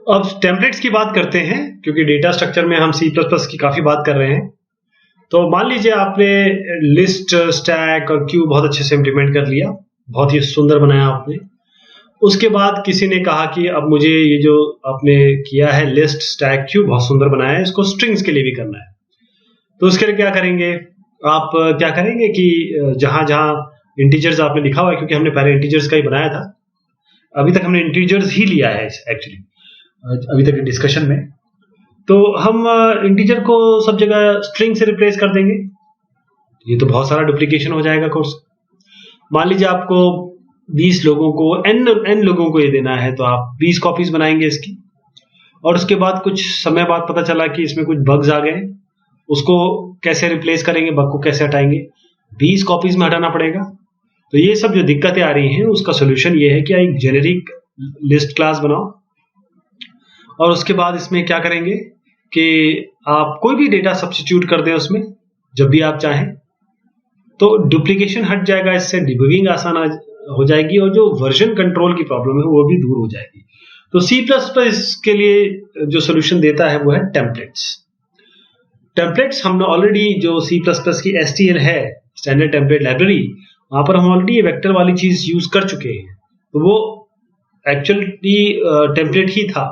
अब टेम्पलेट्स की बात करते हैं, क्योंकि डेटा स्ट्रक्चर में हम सी प्लस प्लस की काफी बात कर रहे हैं। तो मान लीजिए आपने लिस्ट, स्टैक और क्यू बहुत अच्छे से इम्प्लीमेंट कर लिया, बहुत ही सुंदर बनाया आपने। उसके बाद किसी ने कहा कि अब मुझे ये जो आपने किया है लिस्ट, स्टैक, क्यू बहुत सुंदर बनाया है, इसको स्ट्रिंग्स के लिए भी करना है। तो उसके लिए क्या करेंगे आप? क्या करेंगे कि जहां जहां इंटीजर्स आपने लिखा हुआ है, क्योंकि हमने पहले इंटीजर्स का ही बनाया था, अभी तक हमने इंटीजर्स ही लिया है एक्चुअली अभी तक डिस्कशन में, तो हम इंटीजर को सब जगह स्ट्रिंग से रिप्लेस कर देंगे। ये तो बहुत सारा डुप्लीकेशन हो जाएगा कोर्स। मान लीजिए आपको 20 लोगों को, n लोगों को ये देना है, तो आप 20 कॉपीज बनाएंगे इसकी, और उसके बाद कुछ समय बाद पता चला कि इसमें कुछ बग्स आ गए, उसको कैसे रिप्लेस करेंगे, बग को कैसे हटाएंगे? 20 कॉपीज में हटाना पड़ेगा। तो ये सब जो दिक्कतें आ रही हैं उसका सोल्यूशन ये है कि एक जेनेरिक लिस्ट क्लास बनाओ, और उसके बाद इसमें क्या करेंगे कि आप कोई भी डेटा सब्स्टिट्यूट कर दें उसमें जब भी आप चाहें, तो डुप्लीकेशन हट जाएगा, इससे डिबगिंग आसान हो जाएगी, और जो वर्जन कंट्रोल की प्रॉब्लम है वो भी दूर हो जाएगी। तो सी प्लस प्लस के लिए जो सोल्यूशन देता है वो है टेम्पलेट्स। टेम्पलेट्स हमने ऑलरेडी जो सी प्लस प्लस की STL है, स्टैंडर्ड टेम्पलेट लाइब्रेरी, वहां पर हम ऑलरेडी वेक्टर वाली चीज यूज कर चुके हैं, तो वो एक्चुअली टेम्पलेट ही था।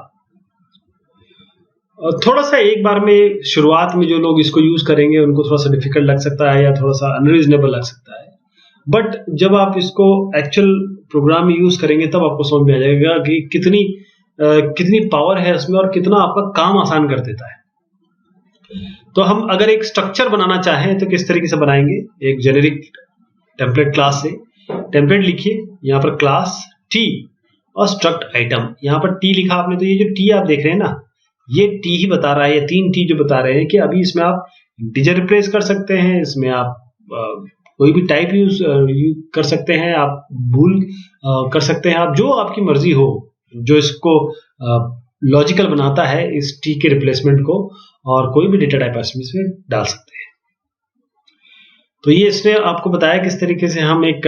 थोड़ा सा एक बार में शुरुआत में जो लोग इसको यूज करेंगे उनको थोड़ा सा डिफिकल्ट लग सकता है या थोड़ा सा अनरीजनेबल लग सकता है, बट जब आप इसको एक्चुअल प्रोग्राम में यूज करेंगे तब आपको समझ में आ जाएगा कि कितनी पावर है उसमें और कितना आपका काम आसान कर देता है। तो हम अगर एक स्ट्रक्चर बनाना चाहें तो किस तरीके से बनाएंगे? एक जेनेरिक टेम्पलेट क्लास से टेम्पलेट लिखिए, यहाँ पर क्लास टी और स्ट्रक्ट आइटम, यहाँ पर टी लिखा आपने, तो ये जो टी आप देख रहे हैं ना, ये टी ही बता रहा है, ये 3 टी जो बता रहे हैं कि अभी इसमें आप इंटीजर रिप्लेस कर सकते हैं, इसमें आप कोई भी टाइप यूज कर सकते हैं, आप बूल कर सकते हैं, आप जो आपकी मर्जी हो, जो इसको लॉजिकल बनाता है इस टी के रिप्लेसमेंट को, और कोई भी डेटा टाइप इसमें डाल सकते हैं। तो ये इसने आपको बताया किस तरीके से हम एक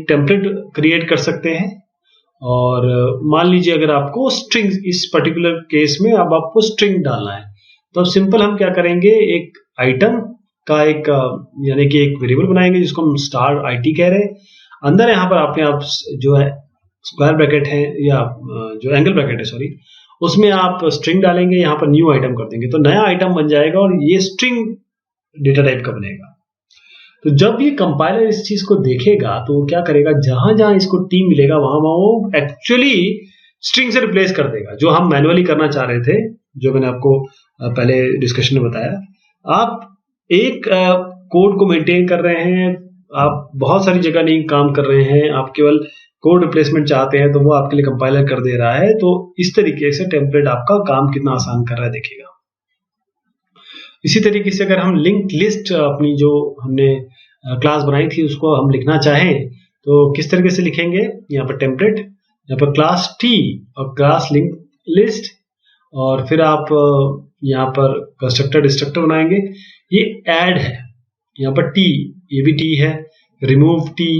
टेम्पलेट क्रिएट कर सकते हैं। और मान लीजिए अगर आपको स्ट्रिंग, इस पर्टिकुलर केस में अब आपको स्ट्रिंग डालना है, तो अब सिंपल हम क्या करेंगे, एक आइटम का एक यानी कि एक वेरिएबल बनाएंगे जिसको हम स्टार IT कह रहे हैं। अंदर यहाँ पर आप जो है स्क्वायर ब्रैकेट है या जो एंगल ब्रैकेट है, सॉरी, उसमें आप स्ट्रिंग डालेंगे, यहाँ पर न्यू आइटम कर देंगे, तो नया आइटम बन जाएगा और ये स्ट्रिंग डेटा टाइप का बनेगा। तो जब ये कंपाइलर इस चीज को देखेगा तो वो क्या करेगा, जहां जहां इसको टी मिलेगा वहां वहां वो एक्चुअली स्ट्रिंग से रिप्लेस कर देगा, जो हम मैन्युअली करना चाह रहे थे, जो मैंने आपको पहले डिस्कशन में बताया। आप एक कोड को मेंटेन कर रहे हैं, आप बहुत सारी जगह नहीं काम कर रहे हैं, आप केवल कोड रिप्लेसमेंट चाहते हैं, तो वो आपके लिए कंपाइलर कर दे रहा है। तो इस तरीके से टेम्पलेट आपका काम कितना आसान कर रहा है देखिएगा। इसी तरीके से अगर हम लिंक लिस्ट, अपनी जो हमने क्लास बनाई थी उसको हम लिखना चाहें तो किस तरीके से लिखेंगे? यहाँ पर टेम्पलेट, यहाँ पर क्लास टी और क्लास लिंक लिस्ट, और फिर आप यहाँ पर कंस्ट्रक्टर डिस्ट्रक्टर बनाएंगे। ये ऐड है, यहाँ पर टी, ये भी टी है, रिमूव टी,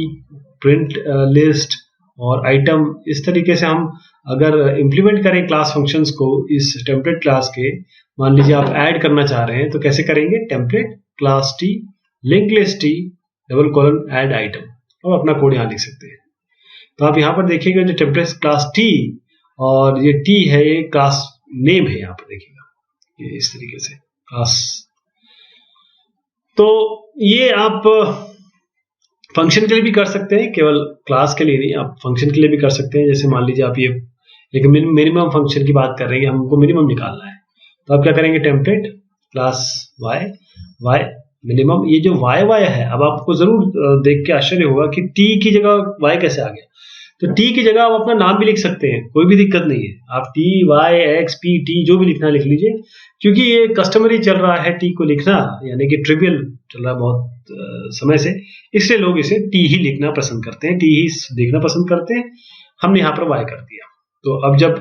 प्रिंट लिस्ट और आइटम। इस तरीके से हम अगर इम्प्लीमेंट करें क्लास फंक्शंस को इस टेम्पलेट क्लास के, मान लीजिए आप ऐड करना चाह रहे हैं तो कैसे करेंगे? Template class T link list T double colon add item, और अपना कोड यहाँ लिख सकते हैं। तो आप यहाँ पर देखिएगा जो टेम्पलेट क्लास टी और ये टी है, ये क्लास नेम है, यहाँ पर देखिएगा ये इस तरीके से क्लास। तो ये आप फंक्शन के लिए भी कर सकते हैं, केवल क्लास के लिए नहीं, आप फंक्शन के लिए भी कर सकते हैं। जैसे मान लीजिए आप ये एक मिनिमम फंक्शन की बात कर रहे हैं, हमको मिनिमम निकालना है, तो आप क्या करेंगे? Template class Y minimum. ये जो वाई है, अब आपको जरूर देख के आश्चर्य होगा कि टी की जगह वाई कैसे आ गया। तो टी की जगह आप अपना नाम भी लिख सकते हैं, कोई भी दिक्कत नहीं है, आप T Y X P T जो भी लिखना लिख लीजिए, क्योंकि ये कस्टमरी चल रहा है टी को लिखना, यानी कि ट्रिवियल चल रहा है बहुत समय से, इसलिए लोग इसे टी ही लिखना पसंद करते हैं, टी ही देखना पसंद करते हैं। हमने यहाँ पर वाई कर दिया। तो अब जब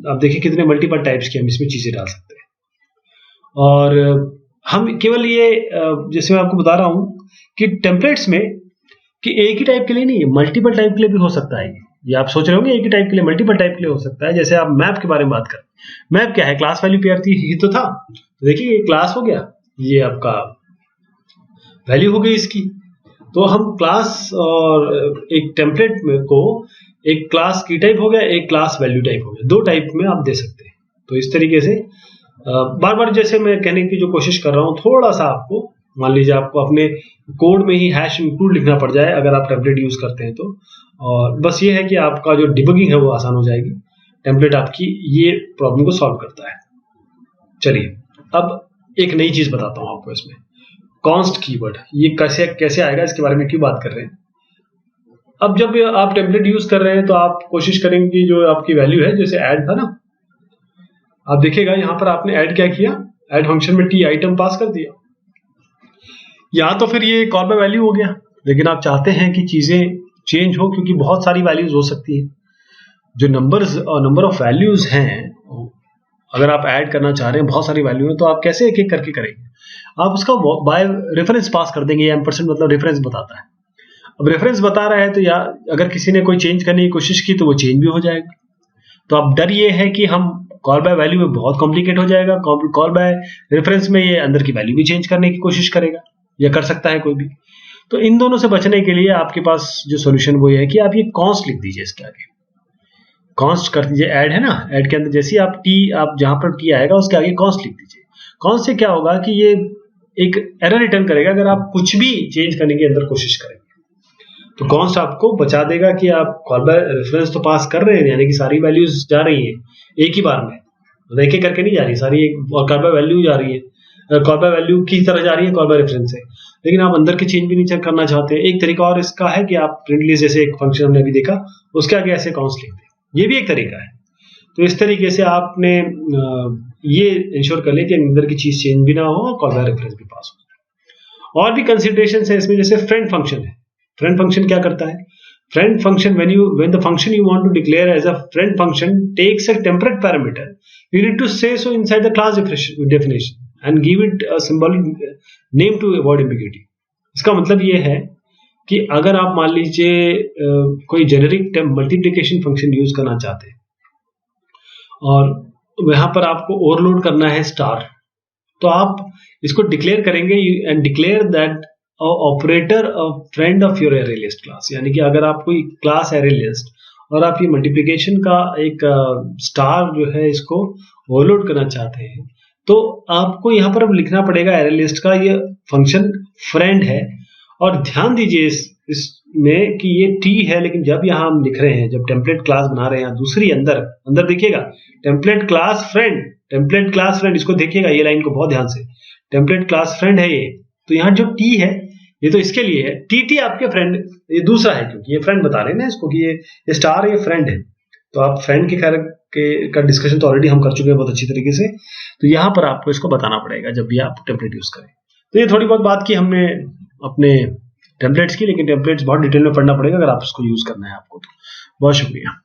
आप देखिए कितने मल्टीपल टाइप्स की हम इसमें चीजें डाल सकते हैं। और हम केवल ये जैसे मैं आपको बता रहा हूं कि टेम्पलेट्स में कि एक ही टाइप के लिए नहीं है, मल्टीपल टाइप के लिए भी हो सकता है। ये आप सोच रहे होंगे एक ही टाइप के लिए, मल्टीपल टाइप के लिए हो सकता है। जैसे आप मैप के बारे में बात करें, मैप क्या है, क्लास वैल्यू पेयर थी ही तो था, तो देखिए ये क्लास हो गया, ये आपका वैल्यू हो गई इसकी। तो हम क्लास और एक टेम्पलेट में को एक क्लास की टाइप हो गया, एक क्लास वैल्यू टाइप हो गया, दो टाइप में आप दे सकते हैं। तो इस तरीके से बार बार जैसे मैं कहने की जो कोशिश कर रहा हूँ, थोड़ा सा आपको मान लीजिए आपको अपने कोड में ही हैश इंक्लूड लिखना पड़ जाए अगर आप टेम्पलेट यूज करते हैं तो, और बस ये है कि आपका जो डिबगिंग है वो आसान हो जाएगी। टेम्पलेट आपकी ये प्रॉब्लम को सॉल्व करता है। चलिए अब एक नई चीज बताता हूँ आपको इसमें, कॉन्स्ट कीवर्ड। ये कैसे कैसे आएगा, इसके बारे में क्यों बात कर रहे हैं। अब जब आप टेम्पलेट यूज कर रहे हैं तो आप कोशिश करेंगे कि जो आपकी वैल्यू है, जैसे ऐड था ना, आप देखिएगा यहाँ पर आपने ऐड क्या किया, ऐड फंक्शन में टी आइटम पास कर दिया, या तो फिर ये कॉल बाय वैल्यू हो गया। लेकिन आप चाहते हैं कि चीजें चेंज हो, क्योंकि बहुत सारी वैल्यूज हो सकती है, जो नंबर ऑफ वैल्यूज हैं, अगर आप ऐड करना चाह रहे हैं बहुत सारी वैल्यू है, तो आप कैसे एक एक करके करेंगे। आप उसका बाय रेफरेंस पास कर देंगे, एम्परसेंड मतलब रेफरेंस बताता है। अब रेफरेंस बता रहा है तो या अगर किसी ने कोई चेंज करने की कोशिश की तो वो चेंज भी हो जाएगा। तो अब डर ये है कि हम कॉल बाय वैल्यू में बहुत कॉम्प्लिकेट हो जाएगा, कॉल बाय रेफरेंस में ये अंदर की वैल्यू भी चेंज करने की कोशिश करेगा, या कर सकता है कोई भी। तो इन दोनों से बचने के लिए आपके पास जो सोल्यूशन वो ये है कि आप ये कॉन्स्ट लिख दीजिए इसके आगे, कॉन्स्ट कर दीजिए। ऐड है ना, ऐड के अंदर जैसे आप जहां पर टी आएगा उसके आगे कॉन्स्ट लिख दीजिए। कॉन्स्ट से क्या होगा कि ये एक एरर रिटर्न करेगा अगर आप कुछ भी चेंज करने की अंदर कोशिश करेंगे। तो कॉन्स्ट आपको बचा देगा कि आप कॉल बाय रेफरेंस तो पास कर रहे हैं, यानी कि सारी वैल्यूज जा रही है एक ही बार में, तो एक एक करके नहीं जा रही सारी, एक और कॉल बाय वैल्यू जा रही है, कॉल बाय वैल्यू की तरह जा रही है कॉल बाय रेफरेंस से। लेकिन आप अंदर के चेंज भी नहीं चेक करना चाहते हैं। एक तरीका और इसका है कि आप प्रिंट लिस्ट जैसे एक फंक्शन हमने अभी देखा, उसके आगे ऐसे कॉन्स्ट लिख दें, ये भी एक तरीका है। तो इस तरीके से आपने ये इंश्योर कर लें कि अंदर की चीज चेंज भी ना हो और कॉल बाय रेफरेंस भी पास हो। और भी कंसिडरेशन है इसमें, जैसे फ्रेंड फंक्शन है। फ्रेंड फंक्शन क्या करता है, friend function, when the function you want to declare as a friend function takes a temporary parameter, you need to say so inside the class definition and give it a symbolic name to avoid ambiguity. इसका मतलब ये है कि अगर आप मान लीजिए कोई जेनेरिक मल्टीप्लिकेशन फंक्शन यूज करना चाहते हैं और वहां पर आपको ओवरलोड करना है स्टार, तो आप इसको डिक्लेयर करेंगे and declare that operator friend of your array list class. यानी कि अगर आप कोई क्लास एरे लिस्ट और आप ये मल्टीप्लिकेशन का एक स्टार जो है इसको ओवरलोड करना चाहते हैं, तो आपको यहाँ पर अब लिखना पड़ेगा एरे लिस्ट का ये फंक्शन फ्रेंड है। और ध्यान दीजिए इसमें कि ये टी है, लेकिन जब यहाँ हम लिख रहे हैं, जब टेम्पलेट क्लास बना रहे हैं, दूसरी अंदर देखिएगा टेम्पलेट क्लास फ्रेंड, इसको देखिएगा ये लाइन को बहुत ध्यान से, टेम्पलेट क्लास फ्रेंड है ये। तो यहाँ जो टी है ये तो इसके लिए है, टी आपके फ्रेंड, ये दूसरा है क्योंकि ये फ्रेंड बता रहे हैं ना इसको कि ये स्टार ये फ्रेंड है। तो आप फ्रेंड का डिस्कशन तो ऑलरेडी हम कर चुके हैं बहुत अच्छी तरीके से। तो यहाँ पर आपको इसको बताना पड़ेगा जब भी आप टेम्पलेट यूज करें। तो ये थोड़ी बहुत बात की हमने अपने टेम्पलेट्स की, लेकिन टेम्पलेट्स बहुत डिटेल में पढ़ना पड़ेगा अगर आप इसको यूज करना है आपको। तो बहुत शुक्रिया।